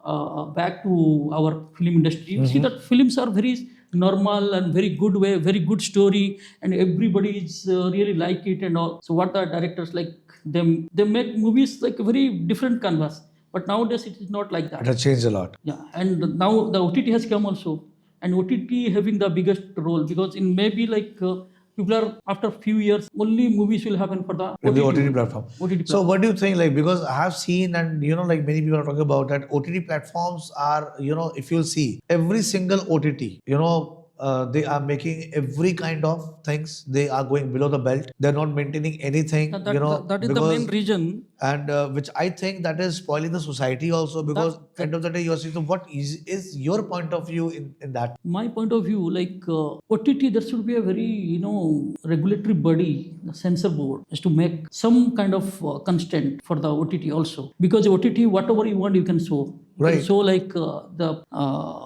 back to our film industry, you see that films are very normal and very good way, very good story, and everybody is really like it and all. So what the directors like them, they make movies like a very different canvas. But nowadays it is not like that. It has changed a lot. Yeah, and now the OTT has come also, and OTT having the biggest role, because in maybe like people are, after few years, only movies will happen for the OTT platform. So what do you think, like, because I have seen, and like many people are talking about that OTT platforms are, if you'll see every single OTT, they are making every kind of things. They are going below the belt. They're not maintaining anything. That is the main reason. And which I think that is spoiling the society also, because end of the day you're saying, so what is your point of view in that? My point of view, like OTT, there should be a very, regulatory body, the censor board, is to make some kind of content for the OTT also. Because OTT, whatever you want, you can show. Right. So like the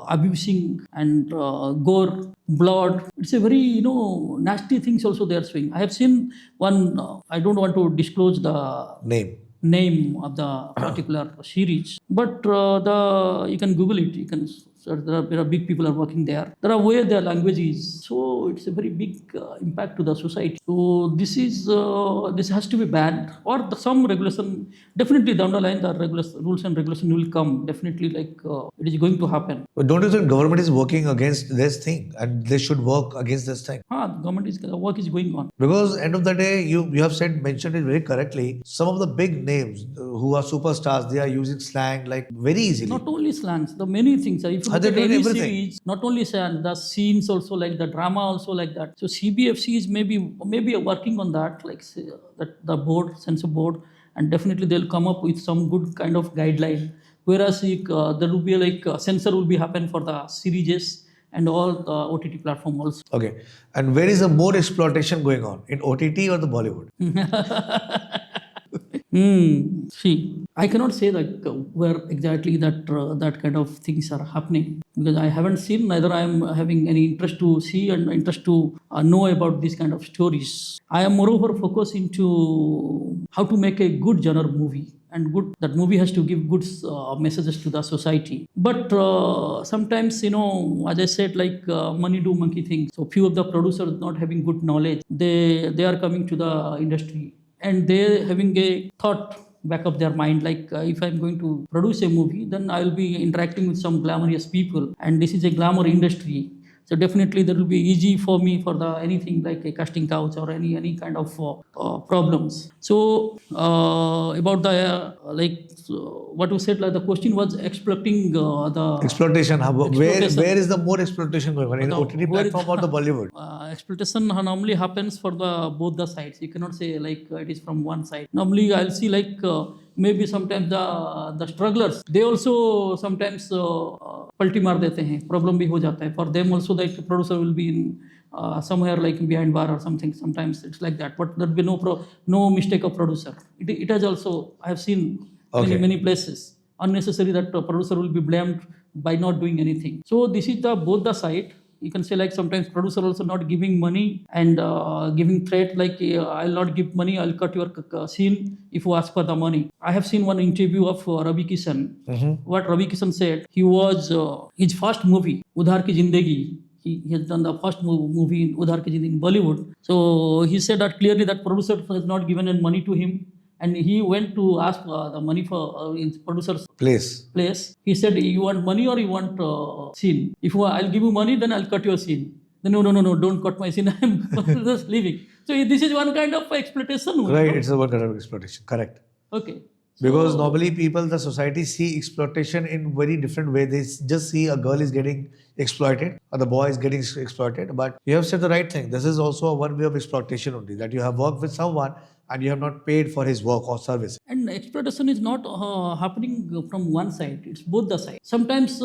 abusing and gore, blood, it's a very, nasty things also they are showing. I have seen one, I don't want to disclose the name of the particular series, but you can Google it, you can search, there are big people are working there. There are where their language is. So it's a very big impact to the society. So this has to be banned, or some regulation. Definitely down the line, the rules and regulation will come. Definitely, like it is going to happen. But don't you think government is working against this thing, and they should work against this thing? Work is going on. Because end of the day, you have mentioned it very correctly. Some of the big names who are superstars, they are using slang like very easily. Not only slangs, the many things. If you look at any series, not only slang, the scenes also like the drama also like that. So CBFC is maybe working on that, like that the board, censor board, and definitely they'll come up with some good kind of guideline. Whereas there will be like censor will be happen for the series and all the OTT platform also. Okay, and where is the more exploitation going on, in OTT or the Bollywood? See, I cannot say like where exactly that kind of things are happening, because I haven't seen, neither I am having any interest to see and interest to know about these kind of stories. I am moreover focused into how to make a good genre movie, and that movie has to give good messages to the society. But sometimes, as I said, like money do monkey things. So few of the producers not having good knowledge, they are coming to the industry, and they having a thought back of their mind, like if I'm going to produce a movie, then I'll be interacting with some glamorous people, and this is a glamour industry. So definitely there will be easy for me for the anything like a casting couch or any kind of problems. So about the what you said, like the question was exploiting the exploitation. Where is the more exploitation going on, in OTT platform or the Bollywood? Exploitation normally happens for both the sides. You cannot say like it is from one side. Normally I'll see like maybe sometimes the strugglers, they also sometimes पलटी मार देते हैं, problem भी हो जाता है. For them also, the producer will be in somewhere like behind bar or something. Sometimes it's like that, but there will be no mistake of producer. It has also, I have seen many places unnecessary that producer will be blamed by not doing anything. So this is the both the side. You can say like sometimes producer also not giving money and giving threat like I'll not give money, I'll cut your scene if you ask for the money. I have seen one interview of Ravi Kishan. What Ravi Kishan said, he was his first movie Udhar Ki Zindagi. He has done the first movie in Udhar Ki Zindagi in Bollywood. So he said that clearly that producer has not given any money to him. And he went to ask the money for his producer's place. He said, "You want money or you want scene? If I'll give you money, then I'll cut your scene." Then no, don't cut my scene. I'm just leaving. So this is one kind of exploitation. Right, it's one kind of exploitation. Correct. Okay. Because normally people, the society see exploitation in very different way. They just see a girl is getting exploited or the boy is getting exploited. But you have said the right thing. This is also one way of exploitation only, that you have worked with someone and you have not paid for his work or service. And exploitation is not happening from one side; it's both the sides. Sometimes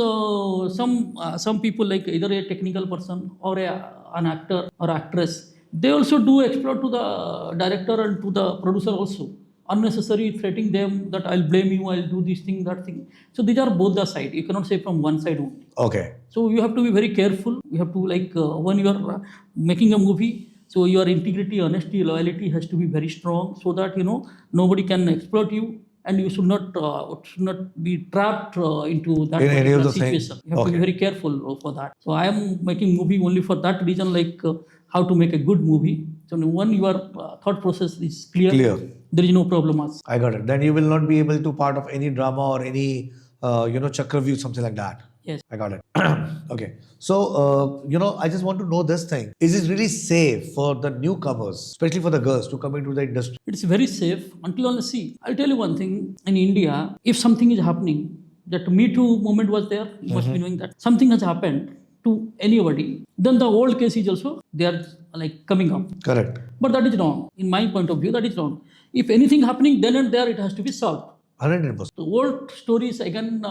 some people like either a technical person or an actor or actress, they also do exploit to the director and to the producer also. Unnecessary threatening them that I'll blame you, I'll do this thing, that thing. So these are both the side. You cannot say from one side only. Okay. So you have to be very careful. You have to like when you are making a movie. So your integrity, honesty, loyalty has to be very strong, so that nobody can exploit you, and you should not be trapped into that in any of the situation. thing. You have to be very careful for that. So I am making movie only for that reason, like how to make a good movie. So when your thought process is clear, there is no problem. I got it. Then you will not be able to part of any drama or any Chakravyuh, something like that. Yes. I got it. Okay. So, I just want to know this thing. Is it really safe for the newcomers, especially for the girls, to come into the industry? It's very safe until unless, see, I'll tell you one thing. In India, if something is happening, that Me Too movement was there, you must be knowing that. Something has happened to anybody, then the old case is also, they are like coming up. Correct. But that is wrong. In my point of view, that is wrong. If anything happening, then and there, it has to be solved. 100%. The old stories again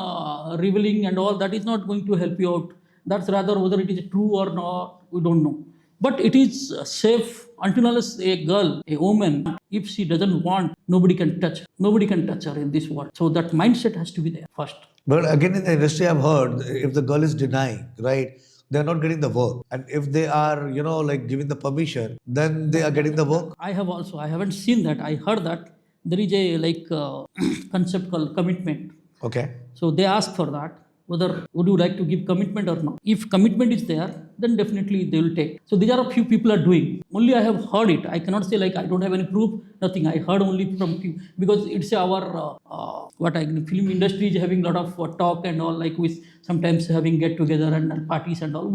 revealing and all, that is not going to help you out. That's rather whether it is true or not, we don't know. But it is safe until unless a girl, a woman, if she doesn't want, nobody can touch her. Nobody can touch her in this world. So that mindset has to be there first. But again, in the industry, I've heard if the girl is denying, right, they're not getting the work. And if they are, like giving the permission, then they are getting the work. I haven't seen that. I heard that there is a concept called commitment. Okay. So they ask for that, whether would you like to give commitment or not. If commitment is there, then definitely they will take. So these are a few people are doing. Only I have heard it. I cannot say like I don't have any proof, nothing. I heard only from few, because it's our film industry is having a lot of talk and all, like with sometimes having get together and parties and all.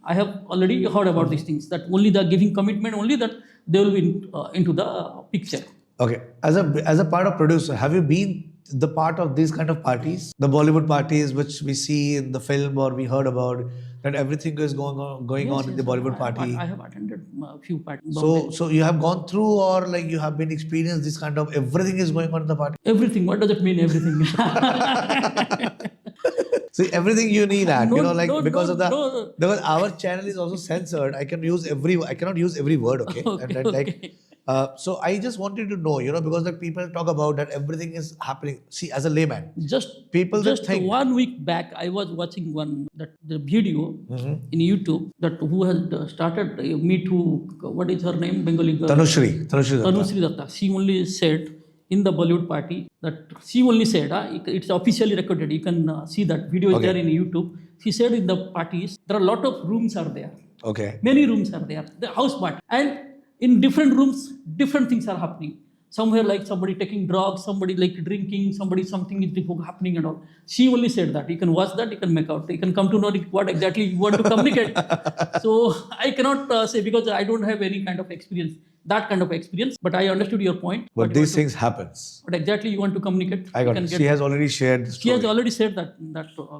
I have already heard about these things, that only the giving commitment, only that they will be into the picture. Okay. As a part of producer, have you been the part of these kind of parties, the Bollywood parties which we see in the film or we heard about, that everything is going on in the Bollywood party? I have attended a few parties. So you have gone through, or like you have been experienced this kind of everything is going on in the party? Everything. What does it mean, everything? See, everything you need at, because our channel is also censored. I cannot use every word, okay? Okay. So I just wanted to know, because like people talk about that everything is happening. See, as a layman, just 1 week back, I was watching the video in YouTube that who has started Me Too. What is her name? Bengali girl. Tanushree Datta. She only said in the Bollywood party that she only said, it's officially recorded. You can see that video is there in YouTube. She said in the parties there are a lot of rooms are there. Okay. Many rooms are there. The house party. And in different rooms, different things are happening. Somewhere like somebody taking drugs, somebody like drinking, something is happening and all. She only said that. You can watch that, you can make out. You can come to know what exactly you want to communicate. So I cannot say, because I don't have any kind of experience, that kind of experience. But I understood your point. But these things happens. What exactly you want to communicate? I got it. She has already shared the story. She has already said that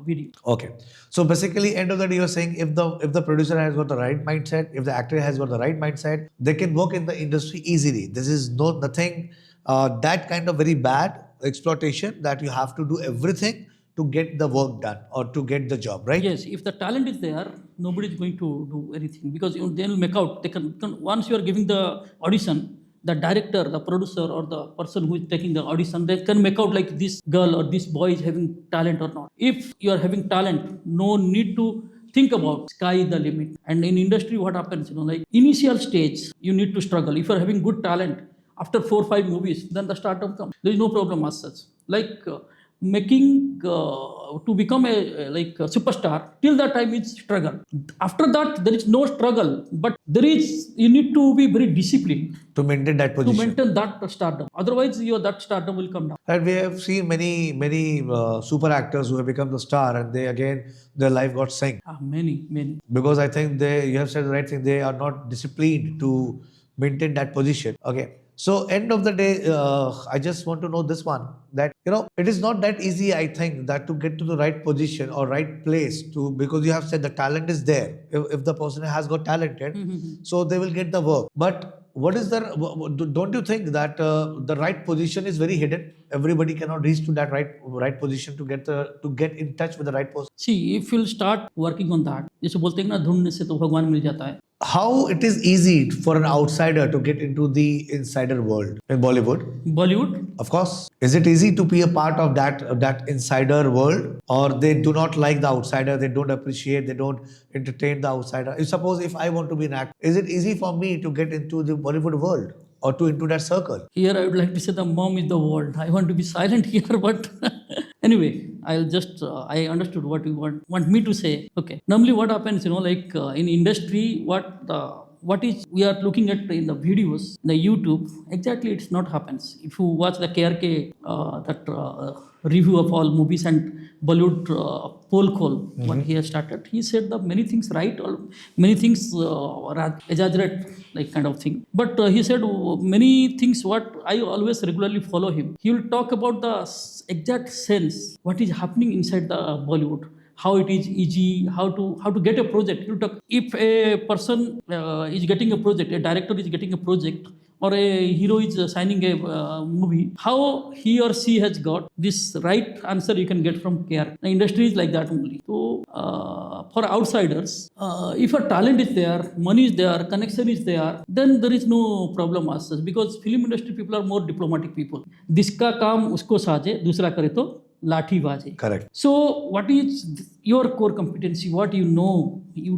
video. Okay. So basically, end of the day, you're saying if the producer has got the right mindset, if the actor has got the right mindset, they can work in the industry easily. This is nothing that kind of very bad exploitation that you have to do everything to get the work done or to get the job, right? Yes, if the talent is there, nobody is going to do anything, because they will make out. They can once you are giving the audition, the director, the producer, or the person who is taking the audition, they can make out like this girl or this boy is having talent or not. If you are having talent, no need to think about sky is the limit. And in industry, what happens, like initial stage, you need to struggle. If you are having good talent, after 4 or 5 movies, then the startup comes. There is no problem as such. Like making to become a superstar, till that time it's struggle. After that, there is no struggle, but you need to be very disciplined to maintain that to position. maintain that stardom. Otherwise, that stardom will come down. And we have seen many super actors who have become the star, and their life got synced. Many. Because I think you have said the right thing, they are not disciplined to maintain that position. Okay. So end of the day, I just want to know this one, that it is not that easy, I think, that to get to the right position or right place, because you have said the talent is there. If the person has got talented, so they will get the work. But don't you think that the right position is very hidden? Everybody cannot reach to that right position to get in touch with the right person. See, if you'll start working on that, जैसे बोलते हैं ना, ढूंढने से तो भगवान मिल जाता है. How it is easy for an outsider to get into the insider world in Bollywood? Bollywood, Of course. Is it easy to be a part of that insider world, or they do not like the outsider, they don't appreciate, they don't entertain the outsider? If I want to be an actor, is it easy for me to get into the Bollywood world or into that circle? here I would like to say the mom is the world. I want to be silent here, but anyway, I'll just I understood what you want me to say. Okay. Normally, what happens, in industry, what is we are looking at in the videos, the YouTube, exactly it's not happens. If you watch the KRK review of all movies and Bollywood poll call, what he has started, he said the many things right or many things exaggerate like kind of thing. But he said many things what I always regularly follow him. He will talk about the exact sense what is happening inside the Bollywood. How it is easy, how to get a project. If a person is getting a project, a director is getting a project, or a hero is signing a movie, how he or she has got this right answer you can get from care. The industry is like that only. So for outsiders, if a talent is there, money is there, connection is there, then there is no problem as such, because film industry people are more diplomatic people. Jiska kaam usko saaje, dusra kare to लाठी बाजे. Correct. So what is your core competency? What you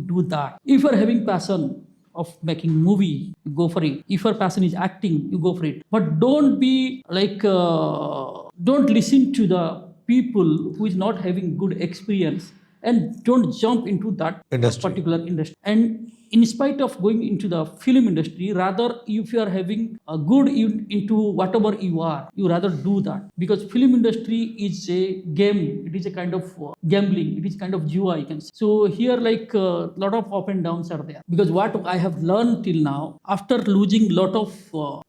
do that. If you are having passion of making movie, you go for it. If your passion is acting, you go for it. But don't be like, don't listen to the people who is not having good experience, and don't jump into that particular industry. And in spite of going into the film industry, rather if you are having a good into whatever you are, you rather do that, because film industry is a game. It is a kind of gambling. It is kind of jua, you can say. So here like a lot of up and downs are there, because what I have learned till now, after losing lot of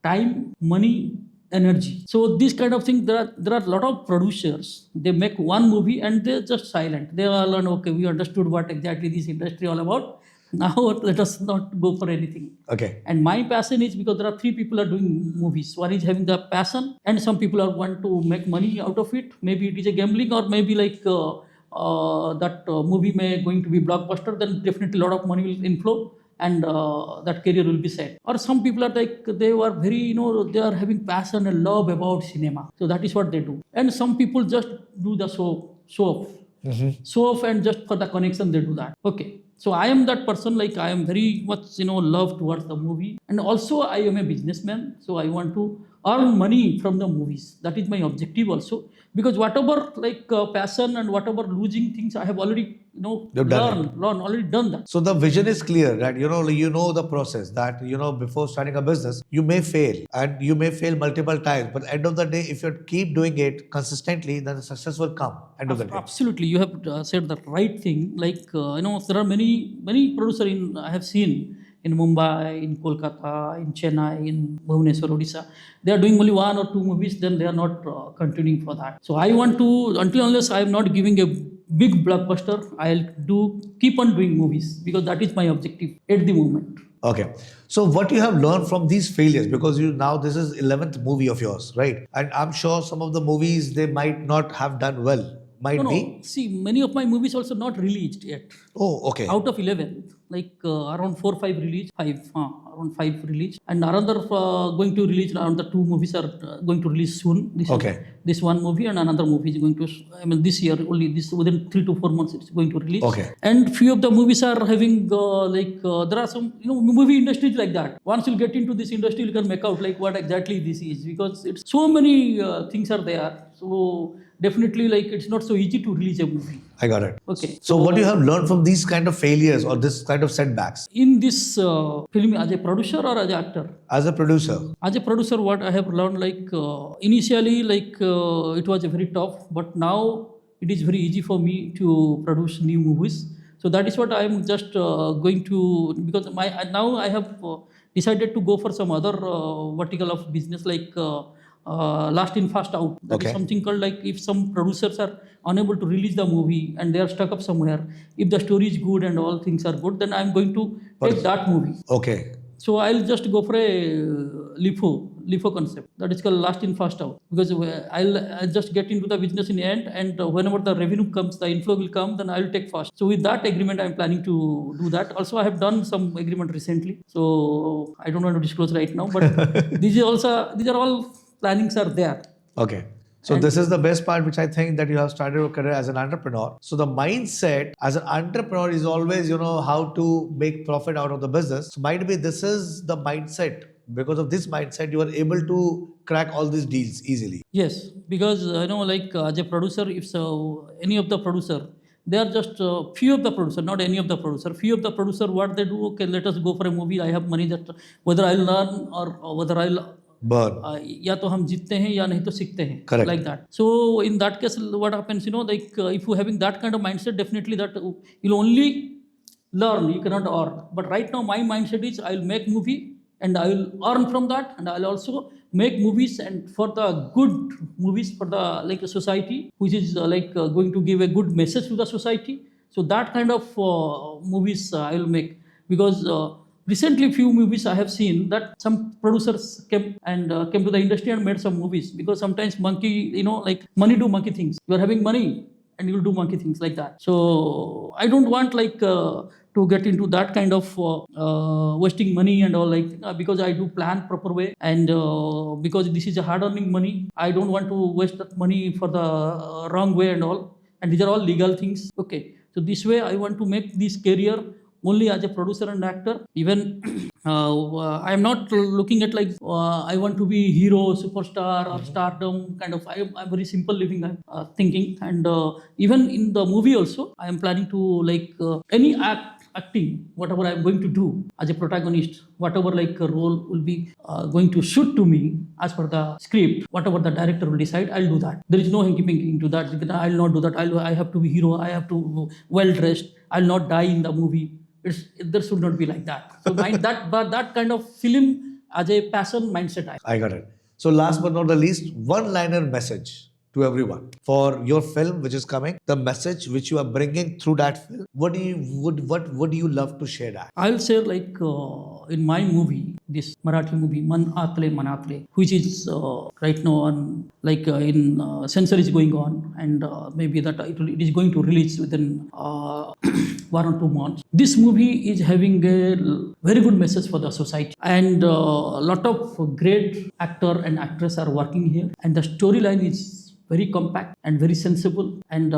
time, money, energy. So this kind of thing, there are a lot of producers. They make one movie and they're just silent. They all learn, okay, we understood what exactly this industry all about. Now let us not go for anything. Okay. And my passion is, because there are 3 people are doing movies. One is having the passion, and some people are want to make money out of it. Maybe it is a gambling, or maybe like that movie may going to be blockbuster. Then definitely a lot of money will inflow, and that career will be set. Or some people are like, they are very, they are having passion and love about cinema. So that is what they do. And some people just do the show off. Show off, and just for the connection they do that. Okay. So I am that person, like I am very much, love towards the movie. And also I am a businessman. So I want to earn money from the movies. That is my objective also. Because whatever like passion and whatever losing things, I have already, already done that. So the vision is clear that, you know the process that, before starting a business, you may fail, and you may fail multiple times. But end of the day, if you keep doing it consistently, then the success will come end of the day. Absolutely. You have said the right thing. Like, there are many producers I have seen in Mumbai, in Kolkata, in Chennai, in Bhubaneswar, Odisha. They are doing only 1 or 2 movies, then they are not continuing for that. So I want to, unless I am not giving a big blockbuster, I'll keep on doing movies, because that is my objective at the moment. Okay. So what you have learned from these failures, because now this is 11th movie of yours, right? And I'm sure some of the movies, they might not have done well. might No, be. no. See, many of my movies also not released yet. Oh, okay. Out of 11, like around 4 5 release, 5, around 5 release, and another going to release. Another 2 movies are going to release soon. Okay. This one movie and another movie is going to. I mean, this year only. This within 3 to 4 months it's going to release. Okay. And few of the movies are having there are some movie industries like that. Once you get into this industry, you can make out like what exactly this is, because it's so many things are there. So definitely, like, it's not so easy to release a movie. I got it. Okay. So what you have learned from these kind of failures or this kind of setbacks In this film, as a producer or as an actor? as a producer? As a producer, what I have learned, like initially, like it was very tough, but now it is very easy for me to produce new movies. So that is what I am just going to, because now I have decided to go for some other vertical of business, like last in fast out. That Okay. is something called, like, if some producers are unable to release the movie and they are stuck up somewhere, if the story is good and all things are good, then I am going to take that movie. Okay. So I'll just go for a LIFO concept. That is called last in fast out, because I'll just get into the business in the end, and whenever the revenue comes, the inflow will come, then I'll take fast. So with that agreement, I'm planning to do that. Also, I have done some agreement recently, so I don't want to disclose right now, but these are all plannings are there. Okay. So this is the best part, which I think that you have started your career as an entrepreneur. So the mindset as an entrepreneur is always, how to make profit out of the business. So might be this is the mindset. Because of this mindset, you are able to crack all these deals easily. Yes, because like as a producer, if any of the producer, they are just few of the producer, not any of the producer. Few of the producer, what they do, okay, let us go for a movie. I have money that whether I'll learn or whether I'll burn. या तो हम जीतते हैं या नहीं तो सीखते हैं. Correct. Like that. So in that case, what happens, like if you having that kind of mindset, definitely that you'll only learn, you cannot earn. But right now my mindset is I'll make movie and I will earn from that, and I'll also make movies and for the good movies for the like a society, which is going to give a good message to the society. So that kind of movies I will make, because recently few movies I have seen that some producers came to the industry and made some movies, because sometimes monkey, like money do monkey things. You are having money and you will do monkey things like that. So I don't want to get into that kind of wasting money and all, because I do plan proper way, and because this is a hard earning money, I don't want to waste that money for the wrong way and all. And these are all legal things. Okay. So this way I want to make this career only as a producer and actor. Even I am not looking at I want to be hero, superstar or stardom kind of. I'm very simple living. I'm thinking, and even in the movie also, I am planning to any acting, whatever I'm going to do as a protagonist, whatever a role will be going to shoot to me as per the script, whatever the director will decide, I'll do that. There is no hanky-panky into that. I'll not do that. I have to be hero. I have to well dressed. I'll not die in the movie. There should not be like that. So that kind of film as a passion mindset. I got it. So last but not the least, one-liner message to everyone for your film which is coming, the message which you are bringing through that film. What would you love to share that? I'll say in my movie, this Marathi movie Man Atle Manatle, which is right now on in censor is going on, and maybe that it is going to release within 1 or 2 months. This movie is having a very good message for the society, and a lot of great actor and actress are working here, and the storyline is very compact and very sensible, and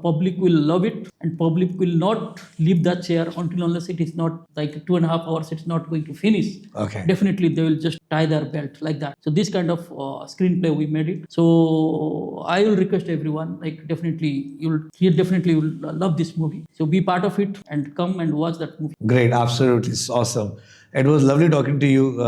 public will love it, and public will not leave that chair unless it is not 2.5 hours, it's not going to finish. Okay. Definitely they will just tie their belt like that. So this kind of screenplay we made it. So I will request everyone, definitely you'll love this movie. So be part of it and come and watch that movie. Great, absolutely, it's awesome. It was lovely talking to you.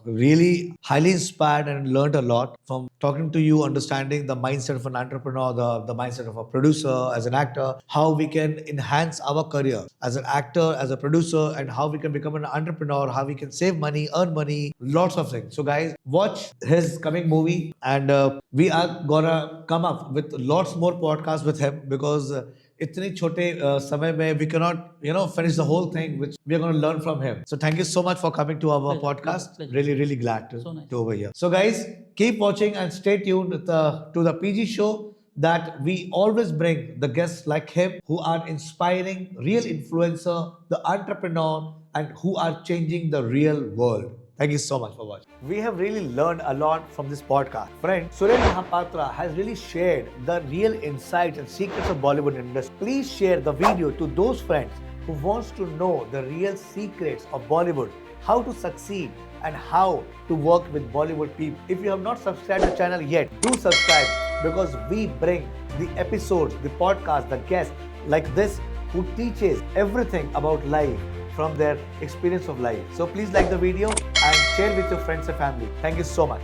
Really highly inspired and learned a lot from talking to you, understanding the mindset of an entrepreneur, the mindset of a producer, as an actor, how we can enhance our career as an actor, as a producer, and how we can become an entrepreneur, how we can save money, earn money, lots of things. So guys, watch his coming movie, and we are gonna come up with lots more podcasts with him, because इतने छोटे समय में we cannot finish the whole thing, which we are going to learn from him. So thank you so much for coming to our podcast. Really glad to over here. So guys, keep watching and stay tuned to the PG show. that we always bring the guests like him who are inspiring, real influencer, the entrepreneur, and who are changing the real world. Thank you so much for watching. We have really learned a lot from this podcast. Friend, Surren Mahapatra has really shared the real insights and secrets of Bollywood industry. Please share the video to those friends who wants to know the real secrets of Bollywood, how to succeed and how to work with Bollywood people. If you have not subscribed to the channel yet, do subscribe because we bring the episodes, the podcast, the guests like this who teaches everything about life from their experience of life. So please like the video and share with your friends and family. Thank you so much.